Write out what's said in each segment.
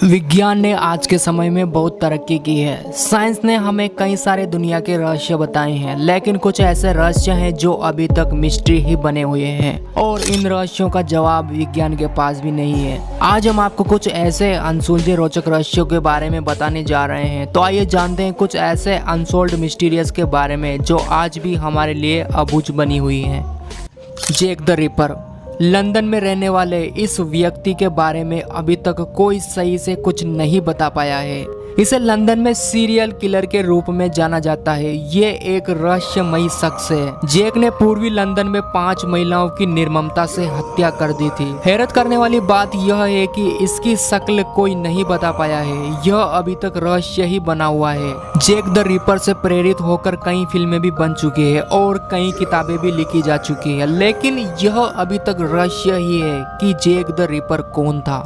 विज्ञान ने आज के समय में बहुत तरक्की की है। साइंस ने हमें कई सारे दुनिया के रहस्य बताए हैं, लेकिन कुछ ऐसे रहस्य हैं जो अभी तक मिस्ट्री ही बने हुए हैं और इन रहस्यों का जवाब विज्ञान के पास भी नहीं है। आज हम आपको कुछ ऐसे अनसुलझे रोचक रहस्यों के बारे में बताने जा रहे हैं। तो आइए जानते हैं कुछ ऐसे अनसोल्ड मिस्टीरियस के बारे में जो आज भी हमारे लिए अबूझ बनी हुई हैं। Jack the ripper. लंदन में रहने वाले इस व्यक्ति के बारे में अभी तक कोई सही से कुछ नहीं बता पाया है। इसे लंदन में सीरियल किलर के रूप में जाना जाता है। ये एक रहस्यमयी शख्स है। जैक ने पूर्वी लंदन में 5 महिलाओं की निर्ममता से हत्या कर दी थी। हैरत करने वाली बात यह है कि इसकी शक्ल कोई नहीं बता पाया है। यह अभी तक रहस्य ही बना हुआ है। जैक द रिपर से प्रेरित होकर कई फिल्में भी बन चुकी है और कई किताबें भी लिखी जा चुकी है, लेकिन यह अभी तक रहस्य ही है कि जैक द रिपर कौन था।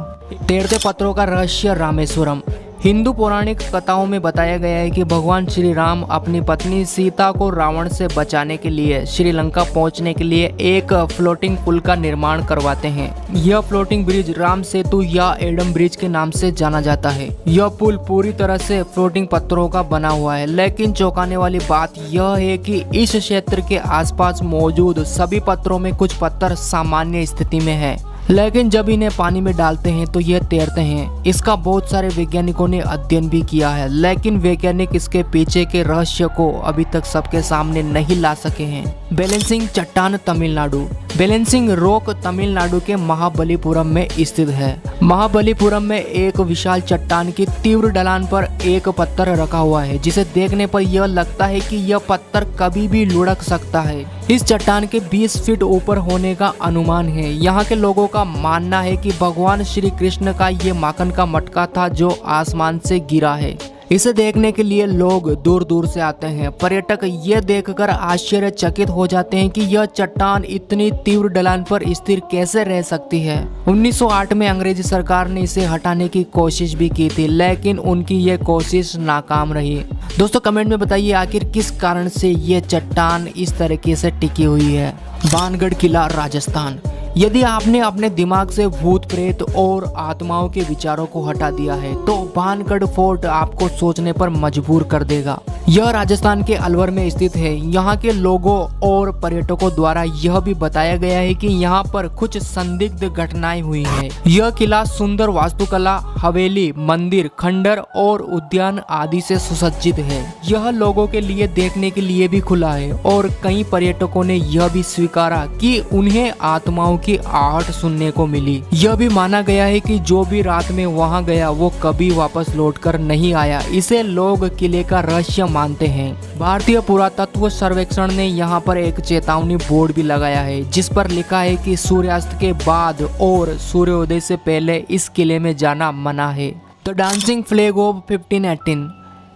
तैरते पत्थरों का रहस्य। रामेश्वरम। हिंदू पौराणिक कथाओं में बताया गया है कि भगवान श्री राम अपनी पत्नी सीता को रावण से बचाने के लिए श्रीलंका पहुंचने के लिए एक फ्लोटिंग पुल का निर्माण करवाते हैं। यह फ्लोटिंग ब्रिज राम सेतु या एडम ब्रिज के नाम से जाना जाता है। यह पुल पूरी तरह से फ्लोटिंग पत्थरों का बना हुआ है, लेकिन चौंकाने वाली बात यह है कि इस क्षेत्र के आसपास मौजूद सभी पत्थरों में कुछ पत्थर सामान्य स्थिति में है, लेकिन जब इन्हें पानी में डालते हैं तो यह तैरते हैं। इसका बहुत सारे वैज्ञानिकों ने अध्ययन भी किया है, लेकिन वैज्ञानिक इसके पीछे के रहस्य को अभी तक सबके सामने नहीं ला सके हैं। बैलेंसिंग चट्टान। तमिलनाडु। बैलेंसिंग रॉक तमिलनाडु के महाबलीपुरम में स्थित है। महाबलीपुरम में एक विशाल चट्टान की तीव्र ढलान पर एक पत्थर रखा हुआ है, जिसे देखने पर यह लगता है कि यह पत्थर कभी भी लुढ़क सकता है। इस चट्टान के 20 फीट ऊपर होने का अनुमान है। यहाँ के लोगों का मानना है कि भगवान श्री कृष्ण का ये माखन का मटका था जो आसमान से गिरा है। इसे देखने के लिए लोग दूर दूर से आते हैं। पर्यटक ये देखकर आश्चर्यचकित हो जाते हैं कि यह चट्टान इतनी तीव्र ढलान पर स्थिर कैसे रह सकती है। 1908 में अंग्रेजी सरकार ने इसे हटाने की कोशिश भी की थी, लेकिन उनकी ये कोशिश नाकाम रही। दोस्तों कमेंट में बताइए आखिर किस कारण से ये चट्टान इस तरीके से टिकी हुई है। भानगढ़ किला। राजस्थान। यदि आपने अपने दिमाग से भूत प्रेत और आत्माओं के विचारों को हटा दिया है तो भानगढ़ फोर्ट आपको सोचने पर मजबूर कर देगा। यह राजस्थान के अलवर में स्थित है। यहाँ के लोगों और पर्यटकों द्वारा यह भी बताया गया है कि यहाँ पर कुछ संदिग्ध घटनाएं हुई हैं। यह किला सुंदर वास्तुकला, हवेली, मंदिर, खंडर और उद्यान आदि से सुसज्जित है। यह लोगों के लिए देखने के लिए भी खुला है और कई पर्यटकों ने यह भी स्वीकारा कि उन्हें आत्माओं की आहट सुनने को मिली। यह भी माना गया है कि जो भी रात में वहां गया वो कभी वापस लौटकर नहीं आया। इसे लोग किले का रहस्य मानते हैं। भारतीय पुरातत्व सर्वेक्षण ने यहाँ पर एक चेतावनी बोर्ड भी लगाया है, जिस पर लिखा है कि सूर्यास्त के बाद और सूर्योदय से पहले इस किले में जाना मना है। The dancing flag of 1518।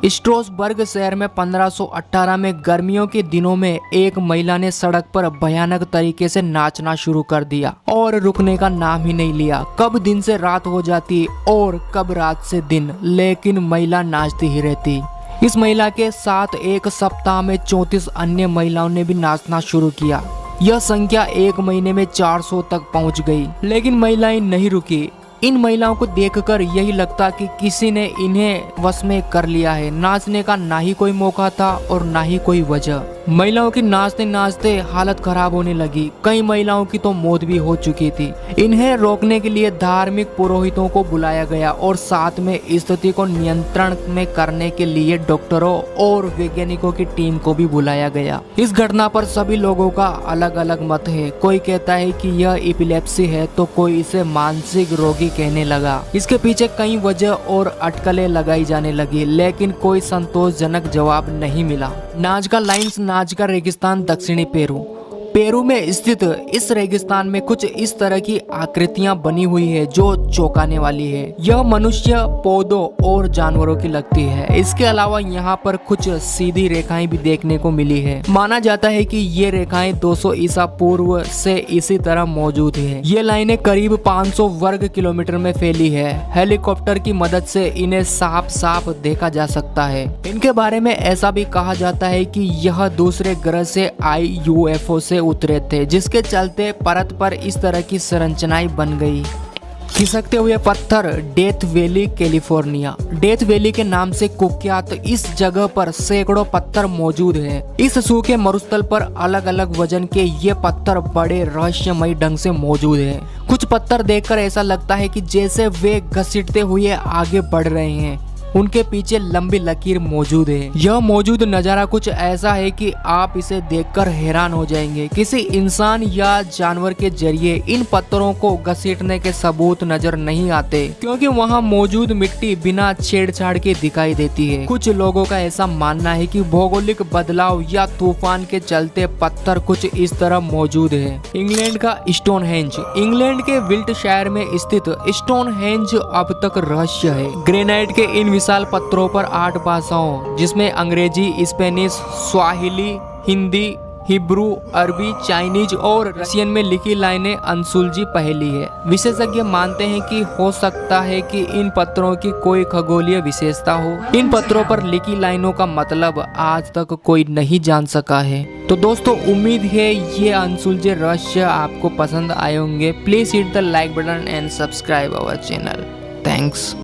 स्ट्रोसबर्ग शहर में 1518 में गर्मियों के दिनों में एक महिला ने सड़क पर भयानक तरीके से नाचना शुरू कर दिया और रुकने का नाम ही नहीं लिया। कब दिन से रात हो जाती और कब रात से दिन, लेकिन महिला नाचती ही रहती। इस महिला के साथ एक सप्ताह में 34 अन्य महिलाओं ने भी नाचना शुरू किया। यह संख्या एक महीने में 400 तक पहुंच गई, लेकिन महिलाएं नहीं रुकी। इन महिलाओं को देखकर यही लगता कि किसी ने इन्हें वश में कर लिया है। नाचने का ना ही कोई मौका था और ना ही कोई वजह। महिलाओं की नाचते नाचते हालत खराब होने लगी। कई महिलाओं की तो मौत भी हो चुकी थी। इन्हें रोकने के लिए धार्मिक पुरोहितों को बुलाया गया और साथ में स्थिति को नियंत्रण में करने के लिए डॉक्टरों और वैज्ञानिकों की टीम को भी बुलाया गया। इस घटना पर सभी लोगों का अलग अलग मत है। कोई कहता है कि यह एपिलेप्सी है तो कोई इसे मानसिक रोगी कहने लगा। इसके पीछे कई वजह और अटकलें लगाई जाने लगी, लेकिन कोई संतोषजनक जवाब नहीं मिला। नाजका लाइन्स। नाजका रेगिस्तान। दक्षिणी पेरू। पेरू में स्थित इस रेगिस्तान में कुछ इस तरह की आकृतियां बनी हुई है जो चौंकाने वाली है। यह मनुष्य, पौधों और जानवरों की लगती है। इसके अलावा यहाँ पर कुछ सीधी रेखाएं भी देखने को मिली है। माना जाता है कि ये रेखाएं 200 ईसा पूर्व से इसी तरह मौजूद है। ये लाइनें करीब 500 वर्ग किलोमीटर में फैली है। हेलीकॉप्टर की मदद से इन्हें साफ साफ देखा जा सकता है। इनके बारे में ऐसा भी कहा जाता है कि यह दूसरे ग्रह से आई UFO से उतरे थे, जिसके चलते परत पर इस तरह की संरचनाएं बन गई। खिसकते हुए पत्थर death valley California. Death valley के नाम से कुख्यात इस जगह पर सैकड़ों पत्थर मौजूद हैं। इस सूखे मरुस्थल पर अलग अलग वजन के ये पत्थर बड़े रहस्यमयी ढंग से मौजूद हैं। कुछ पत्थर देखकर ऐसा लगता है कि जैसे वे घसीटते हुए आगे बढ़ रहे हैं, उनके पीछे लंबी लकीर मौजूद है। यह मौजूद नजारा कुछ ऐसा है कि आप इसे देखकर हैरान हो जाएंगे। किसी इंसान या जानवर के जरिए इन पत्थरों को घसीटने के सबूत नजर नहीं आते, क्योंकि वहां मौजूद मिट्टी बिना छेड़छाड़ के दिखाई देती है। कुछ लोगों का ऐसा मानना है कि भौगोलिक बदलाव या तूफान के चलते पत्थर कुछ इस तरह मौजूद है। इंग्लैंड का स्टोनहेंज। इंग्लैंड के विल्टशायर में स्थित स्टोनहेंज अब तक रहस्य है। ग्रेनाइट के इन विशाल पत्थरों पर 8 भाषाओं, जिसमें अंग्रेजी, स्पेनिश, स्वाहिली, हिंदी, हिब्रू, अरबी, चाइनीज और रशियन में लिखी लाइनें अनसुलझी पहेली है। विशेषज्ञ मानते हैं कि हो सकता है कि इन पत्थरों की कोई खगोलीय विशेषता हो। इन पत्थरों पर लिखी लाइनों का मतलब आज तक कोई नहीं जान सका है। तो दोस्तों, उम्मीद है ये अनसुलझे रहस्य आपको पसंद आए होंगे। Please hit the like button and subscribe our channel. Thanks.